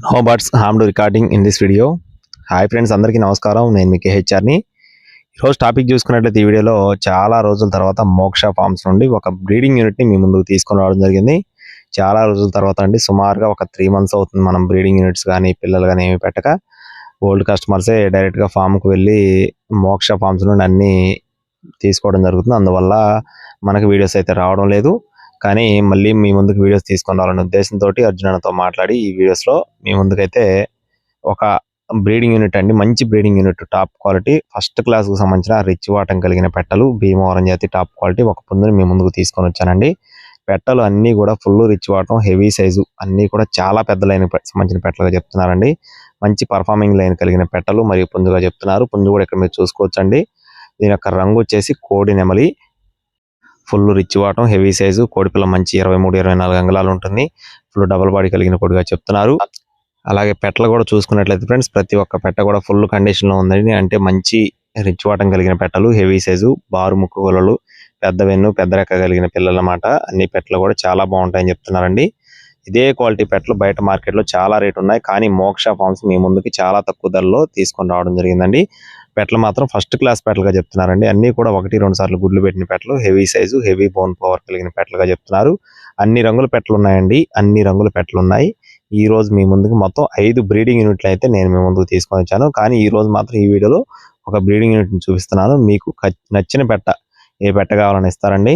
No butts harmed recording in this video. Hi friends, అందరికీ నమస్కారం. నేను మీ కేహెచ్ఆర్ని. ఈరోజు టాపిక్ చూసుకున్నట్లయితే ఈ వీడియోలో చాలా రోజుల తర్వాత మోక్ష ఫార్మ్స్ నుండి ఒక బ్రీడింగ్ యూనిట్ని మీ ముందుకు తీసుకొని రావడం జరిగింది. చాలా రోజుల తర్వాత అండి, సుమారుగా ఒక 3 months అవుతుంది మనం బ్రీడింగ్ యూనిట్స్ కానీ పిల్లలు కానీ ఏమి పెట్టక. ఓల్డ్ కస్టమర్సే డైరెక్ట్గా ఫామ్కి వెళ్ళి మోక్ష ఫార్మ్స్ నుండి అన్నీ తీసుకోవడం జరుగుతుంది. అందువల్ల మనకు వీడియోస్ అయితే రావడం లేదు. కానీ మళ్ళీ మీ ముందుకు వీడియోస్ తీసుకొని రావాలనే ఉద్దేశంతో అర్జునతో మాట్లాడి ఈ వీడియోస్లో మీ ముందుకైతే ఒక బ్రీడింగ్ యూనిట్ అండి, మంచి breeding unit, top quality, first క్లాస్కు సంబంధించిన రిచ్ వాటం కలిగిన పెట్టలు, భీమవరం జాతి టాప్ క్వాలిటీ ఒక పుంజుని మీ ముందుకు తీసుకొని వచ్చానండి. పెట్టలు అన్నీ కూడా ఫుల్ రిచ్ వాటం, హెవీ సైజు, అన్నీ కూడా చాలా పెద్ద లైన్ సంబంధించిన పెట్టలుగా చెప్తున్నారండి. మంచి పర్ఫార్మింగ్ లైన్ కలిగిన పెట్టలు మరియు పుంజుగా చెప్తున్నారు. పుంజు కూడా ఇక్కడ మీరు చూసుకోవచ్చండి. దీని యొక్క రంగు వచ్చేసి కోడి నెమలి, ఫుల్ రిచ్ వాటం, హెవీ సైజు, కోడిపిల్ల మంచి 23-24 అంగుళాలు ఉంటుంది. ఫుల్ డబల్ బాడీ కలిగిన కోడిగా చెప్తున్నారు. అలాగే పెట్టలు కూడా చూసుకున్నట్లయితే ఫ్రెండ్స్, ప్రతి ఒక్క పెట్ట కూడా ఫుల్ కండిషన్లో ఉందండి. అంటే మంచి రిచ్ వాటం కలిగిన పెట్టలు, హెవీ సైజు, బారు ముక్కు గొలలు, పెద్ద వెన్ను, పెద్ద రెక్క కలిగిన పిల్లలు అన్నమాట. అన్ని పెట్టలు కూడా చాలా బాగుంటాయని చెప్తున్నారండి. ఇదే క్వాలిటీ పెట్టలు బయట మార్కెట్లో చాలా రేటు ఉన్నాయి. కానీ మోక్ష ఫార్మ్స్ మీ ముందుకి చాలా తక్కువ ధరలో తీసుకొని రావడం జరిగిందండి. పెట్టలు మాత్రం ఫస్ట్ క్లాస్ పెట్టలుగా చెప్తున్నారండి. అన్నీ కూడా 1-2 సార్లు గుడ్లు పెట్టిన పెట్టలు, heavy size, heavy bone power కలిగిన పెట్టలుగా చెప్తున్నారు. అన్ని రంగుల పెట్టలు ఉన్నాయండి, అన్ని రంగుల పెట్టలు ఉన్నాయి. ఈ రోజు మీ ముందుకు మొత్తం 5 బ్రీడింగ్ యూనిట్లు అయితే నేను మీ ముందుకు తీసుకొని వచ్చాను. కానీ ఈ రోజు మాత్రం ఈ వీడియోలో ఒక బ్రీడింగ్ యూనిట్ని చూపిస్తున్నాను. మీకు నచ్చిన పెట్ట, ఏ పెట్ట కావాలని ఇస్తారండి.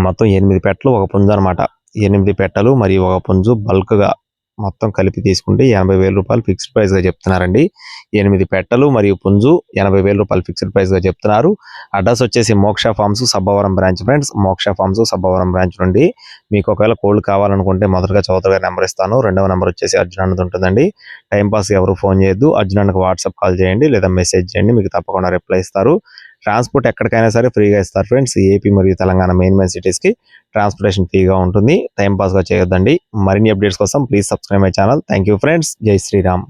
మొత్తం 8 పెట్టలు, ఒక పుంజు అనమాట. 8 పెట్టలు మరియు ఒక పుంజు బల్క్గా మొత్తం కలిపి తీసుకుంటే 80,000 రూపాయలు ఫిక్స్డ్ ప్రైస్గా చెప్తున్నారండి. 8 పెట్టలు మరియు పుంజు 80,000 రూపాయలు ఫిక్స్డ్ ప్రైస్గా చెప్తున్నారు. అడ్రస్ వచ్చేసి మోక్ష ఫార్మ్స్ సబ్బవరం బ్రాంచ్ ఫ్రెండ్స్. మోక్ష ఫార్మ్స్ సబ్బవరం బ్రాంచ్ నుండి మీకు ఒకవేళ కోళ్ళు కావాలనుకుంటే మొదటగా చౌదరి గారి నెంబర్ ఇస్తాను. రెండవ నెంబర్ వచ్చేసి అర్జున్ అన్నది ఉంటుందండి. టైంపాస్ ఎవరు ఫోన్ చేయొద్దు. అర్జున్ అన్నకు వాట్సాప్ కాల్ చేయండి లేదా మెసేజ్ చేయండి, మీకు తప్పకుండా రిప్లై ఇస్తారు. ట్రాన్స్పోర్ట్ ఎక్కడికైనా సరే ఫ్రీగా ఇస్తారు ఫ్రెండ్స్. ఏపీ మరియు తెలంగాణ మెయిన్ సిటీస్కి ట్రాన్స్పోర్టేషన్ ఫ్రీగా ఉంటుంది. టైంపాస్గా చేయొద్దండి. మరిన్ని అప్డేట్స్ కోసం please subscribe my channel. Thank you friends. జై శ్రీరామ్.